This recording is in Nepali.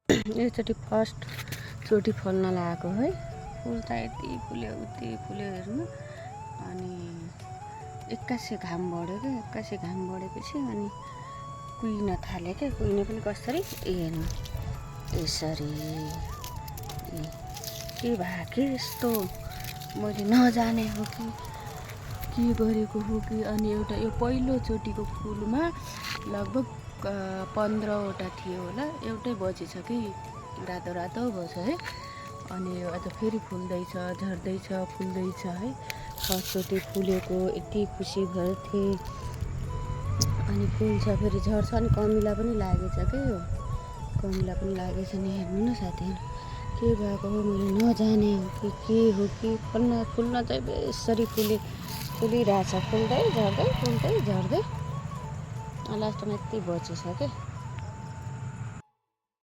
एकचोटि फर्स्टचोटि फल्न लागेको है। फुल त यति फुल्यो उति फुल्यो हेर्नु। अनि एक्कासी घाम बढ्यो क्या, एक्कासी घाम बढेपछि अनि कुहिन थाल्यो क्या। कुहिने पनि कसरी हेर्नु यसरी। के भयो कि यस्तो मैले नजाने हो कि के गरेको हो कि। अनि एउटा यो पहिलोचोटिको फुलमा लगभग 15वटा थियो होला। एउटै बजेछ कि रातो रातो भएछ है। अनि यो आज फेरि फुल्दैछ, झर्दैछ, फुल्दैछ है। फर्स्टचोटि फुलेको यति खुसी भएको थिएँ। अनि फुल्छ फेरि झर्छ। अनि कमिला पनि लागेछ क्या यो, कमिला पनि लागेछ नि। हेर्नु न साथीहरू के भएको हो मैले नजाने हो कि के हो कि। फुल्न चाहिँ बेसरी फुलिरहेछ, फुल्दै झर्दै फुल्दै झर्दै लास्टमा यति बचेछ क्या।